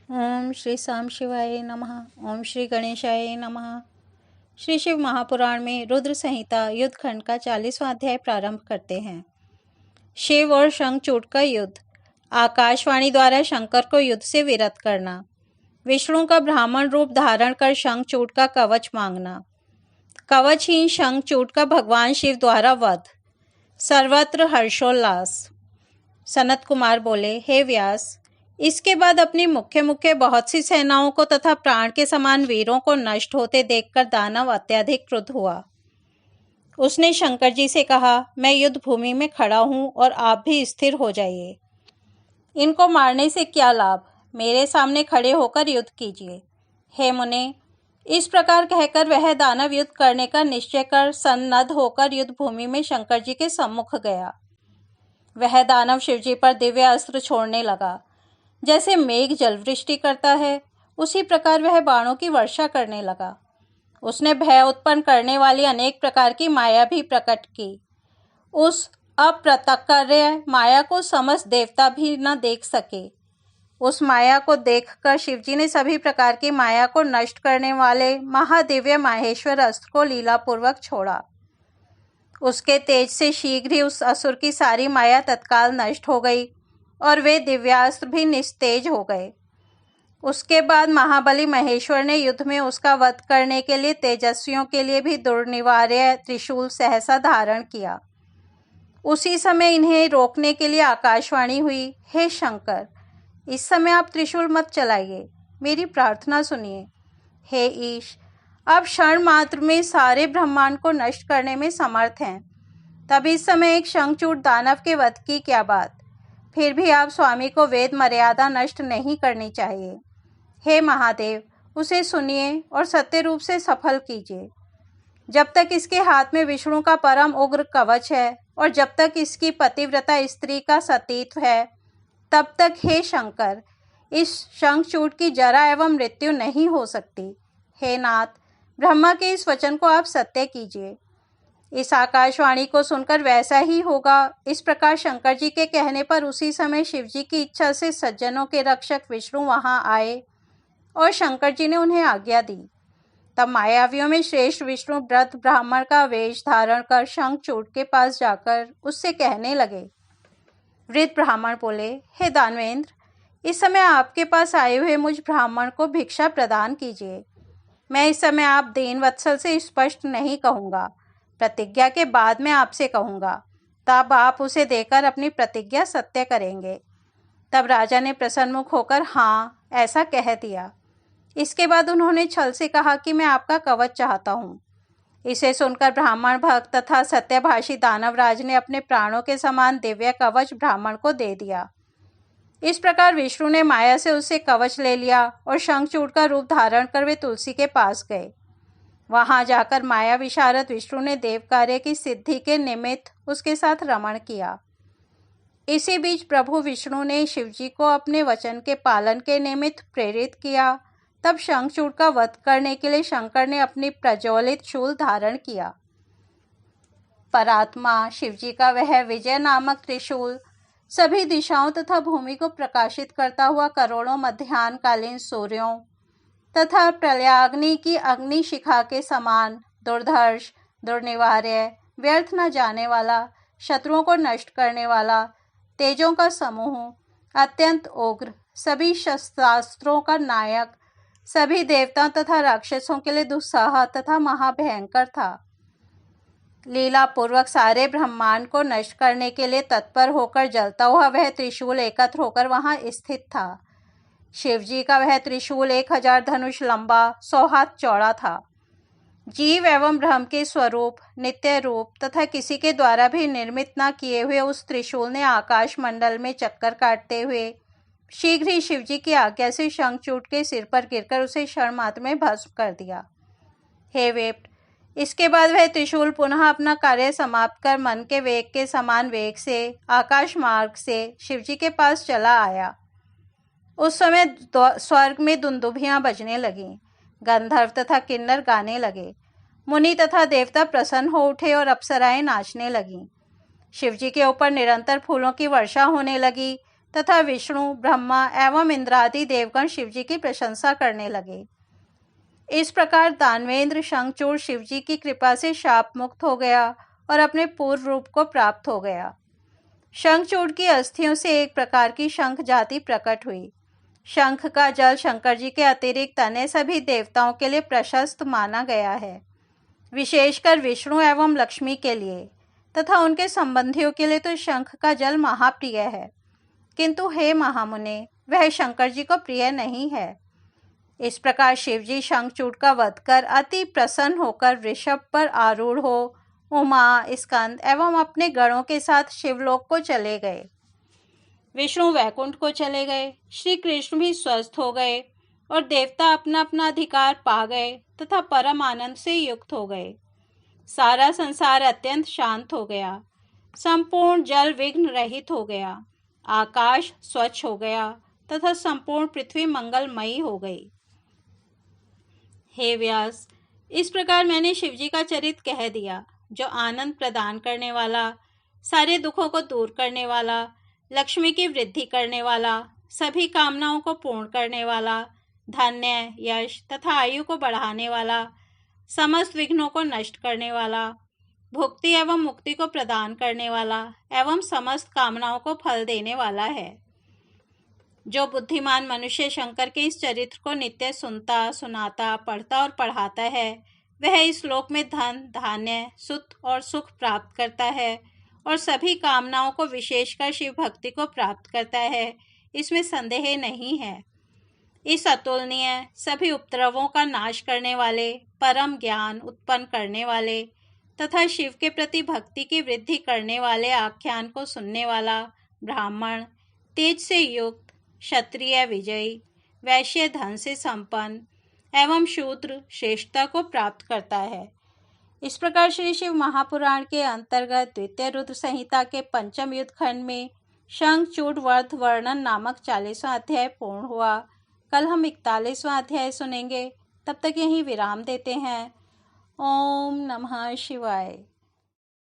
ओम श्री साम शिवाय नमः। ओम श्री गणेशाय नमः। श्री शिव महापुराण में रुद्र संहिता युद्ध खंड का 40वां अध्याय प्रारंभ करते हैं। शिव और शंखचूड़ का युद्ध। आकाशवाणी द्वारा शंकर को युद्ध से विरत करना। विष्णु का ब्राह्मण रूप धारण कर शंखचूड़ का कवच मांगना। कवचहीन शंखचूड़ का भगवान शिव द्वारा वध। सर्वत्र हर्षोल्लास। सनत कुमार बोले, हे व्यास, इसके बाद अपनी मुख्य बहुत सी सेनाओं को तथा प्राण के समान वीरों को नष्ट होते देखकर दानव अत्यधिक क्रुद्ध हुआ। उसने शंकर जी से कहा, मैं युद्ध भूमि में खड़ा हूं और आप भी स्थिर हो जाइए। इनको मारने से क्या लाभ, मेरे सामने खड़े होकर युद्ध कीजिए। हे मुने, इस प्रकार कहकर वह दानव युद्ध करने का निश्चय कर सन्नद्ध होकर युद्ध भूमि में शंकर जी के सम्मुख गया। वह दानव शिवजी पर दिव्य अस्त्र छोड़ने लगा। जैसे मेघ जलवृष्टि करता है, उसी प्रकार वह बाणों की वर्षा करने लगा। उसने भय उत्पन्न करने वाली अनेक प्रकार की माया भी प्रकट की। उस अप्रतक्र्य माया को समस्त देवता भी न देख सके। उस माया को देखकर शिवजी ने सभी प्रकार की माया को नष्ट करने वाले महादिव्य माहेश्वर अस्त्र को लीलापूर्वक छोड़ा। उसके तेज से शीघ्र ही उस असुर की सारी माया तत्काल नष्ट हो गई और वे दिव्यास्त्र भी निस्तेज हो गए। उसके बाद महाबली महेश्वर ने युद्ध में उसका वध करने के लिए तेजस्वियों के लिए भी दुर्निवार्य त्रिशूल सहसा धारण किया। उसी समय इन्हें रोकने के लिए आकाशवाणी हुई, हे शंकर, इस समय आप त्रिशूल मत चलाइए, मेरी प्रार्थना सुनिए। हे ईश, आप क्षण मात्र में सारे ब्रह्मांड को नष्ट करने में समर्थ हैं। तब इस समय एक शंखचूड़ दानव के वध की क्या बात। फिर भी आप स्वामी को वेद मर्यादा नष्ट नहीं करनी चाहिए। हे महादेव, उसे सुनिए और सत्य रूप से सफल कीजिए। जब तक इसके हाथ में विष्णु का परम उग्र कवच है और जब तक इसकी पतिव्रता स्त्री का सतीत्व है, तब तक हे शंकर, इस शंखचूड़ की जरा एवं मृत्यु नहीं हो सकती। हे नाथ, ब्रह्मा के इस वचन को आप सत्य कीजिए। इस आकाशवाणी को सुनकर वैसा ही होगा। इस प्रकार शंकर जी के कहने पर उसी समय शिवजी की इच्छा से सज्जनों के रक्षक विष्णु वहां आए और शंकर जी ने उन्हें आज्ञा दी। तब मायावियों में श्रेष्ठ विष्णु व्रत ब्राह्मण का वेश धारण कर शंखचूड़ के पास जाकर उससे कहने लगे। वृद्ध ब्राह्मण बोले, हे दानवेंद्र, इस समय आपके पास आए हुए मुझ ब्राह्मण को भिक्षा प्रदान कीजिए। मैं इस समय आप दीन वत्सल से स्पष्ट नहीं कहूँगा, प्रतिज्ञा के बाद में आपसे कहूँगा, तब आप उसे देकर अपनी प्रतिज्ञा सत्य करेंगे। तब राजा ने प्रसन्नमुख होकर हाँ ऐसा कह दिया। इसके बाद उन्होंने छल से कहा कि मैं आपका कवच चाहता हूँ। इसे सुनकर ब्राह्मण भक्त तथा सत्यभाषी दानवराज ने अपने प्राणों के समान दिव्य कवच ब्राह्मण को दे दिया। इस प्रकार विष्णु ने माया से उससे कवच ले लिया और शंखचूड़ का रूप धारण कर वे तुलसी के पास गए। वहां जाकर माया विशारद विष्णु ने देव कार्य की सिद्धि के निमित्त उसके साथ रमण किया। इसी बीच प्रभु विष्णु ने शिवजी को अपने वचन के पालन के निमित्त प्रेरित किया। तब शंखचूड़ का वध करने के लिए शंकर ने अपनी प्रज्वलित शूल धारण किया। परात्मा शिवजी का वह विजय नामक त्रिशूल सभी दिशाओं तथा भूमि को प्रकाशित करता हुआ करोड़ों मध्याह्नकालीन सूर्यों तथा प्रलयाग्नि की अग्नि शिखा के समान दुर्धर्ष, दुर्निवार्य, व्यर्थ न जाने वाला, शत्रुओं को नष्ट करने वाला, तेजों का समूह, अत्यंत उग्र, सभी शस्त्रास्त्रों का नायक, सभी देवताओं तथा राक्षसों के लिए दुस्साह तथा महाभयंकर था। लीला पूर्वक सारे ब्रह्मांड को नष्ट करने के लिए तत्पर होकर जलता हुआ वह त्रिशूल एकत्र होकर वहां स्थित था। शिवजी का वह त्रिशूल 1000 धनुष लंबा, 100 हाथ चौड़ा था। जीव एवं ब्रह्म के स्वरूप, नित्य रूप तथा किसी के द्वारा भी निर्मित न किए हुए उस त्रिशूल ने आकाश मंडल में चक्कर काटते हुए शीघ्र ही शिवजी की आज्ञा से शंखचूड़ के सिर पर गिरकर उसे क्षण मात्र में भस्म कर दिया। हे वेप्ट, इसके बाद वह त्रिशूल पुनः अपना कार्य समाप्त कर मन के वेग के समान वेग से आकाश मार्ग से शिवजी के पास चला आया। उस समय स्वर्ग में दुंदुभियां बजने लगीं, गंधर्व तथा किन्नर गाने लगे, मुनि तथा देवता प्रसन्न हो उठे और अप्सराएं नाचने लगीं। शिवजी के ऊपर निरंतर फूलों की वर्षा होने लगी। तथा विष्णु, ब्रह्मा एवं इंद्रादि देवगण शिवजी की प्रशंसा करने लगे। इस प्रकार दानवेंद्र शंखचूड़ शिवजी की कृपा से शाप मुक्त हो गया और अपने पूर्व रूप को प्राप्त हो गया। शंखचूड़ की अस्थियों से एक प्रकार की शंख जाति प्रकट हुई। शंख का जल शंकर जी के अतिरिक्त अन्य सभी देवताओं के लिए प्रशस्त माना गया है, विशेषकर विष्णु एवं लक्ष्मी के लिए तथा उनके संबंधियों के लिए तो शंख का जल महाप्रिय है, किंतु हे महामुने, वह शंकर जी को प्रिय नहीं है। इस प्रकार शिवजी शंखचूड़ का वध कर अति प्रसन्न होकर वृषभ पर आरूढ़ हो उमा, स्कंद एवं अपने गणों के साथ शिवलोक को चले गए। विष्णु वैकुंठ को चले गए, श्री कृष्ण भी स्वस्थ हो गए और देवता अपना अपना अधिकार पा गए तथा परम आनंद से युक्त हो गए। सारा संसार अत्यंत शांत हो गया, संपूर्ण जल विघ्न रहित हो गया, आकाश स्वच्छ हो गया तथा संपूर्ण पृथ्वी मंगलमयी हो गई। हे व्यास, इस प्रकार मैंने शिवजी का चरित कह दिया, जो आनंद प्रदान करने वाला, सारे दुखों को दूर करने वाला, लक्ष्मी की वृद्धि करने वाला, सभी कामनाओं को पूर्ण करने वाला, धन्य, यश तथा आयु को बढ़ाने वाला, समस्त विघ्नों को नष्ट करने वाला, भुक्ति एवं मुक्ति को प्रदान करने वाला एवं समस्त कामनाओं को फल देने वाला है। जो बुद्धिमान मनुष्य शंकर के इस चरित्र को नित्य सुनता, सुनाता, पढ़ता और पढ़ाता है, वह इस लोक में धन, धान्य, सुख और सुख प्राप्त करता है और सभी कामनाओं को, विशेषकर शिव भक्ति को प्राप्त करता है, इसमें संदेह नहीं है। इस अतुलनीय, सभी उपद्रवों का नाश करने वाले, परम ज्ञान उत्पन्न करने वाले तथा शिव के प्रति भक्ति की वृद्धि करने वाले आख्यान को सुनने वाला ब्राह्मण तेज से युक्त, क्षत्रिय विजयी, वैश्य धन से संपन्न एवं शूद्र श्रेष्ठता को प्राप्त करता है। इस प्रकार श्री शिव महापुराण के अंतर्गत द्वितीय रुद्र संहिता के पंचम युद्ध खंड में शंखचूड़ वध वर्णन नामक 40वां अध्याय पूर्ण हुआ। कल हम 41वां अध्याय सुनेंगे। तब तक यहीं विराम देते हैं। ओम नमः शिवाय।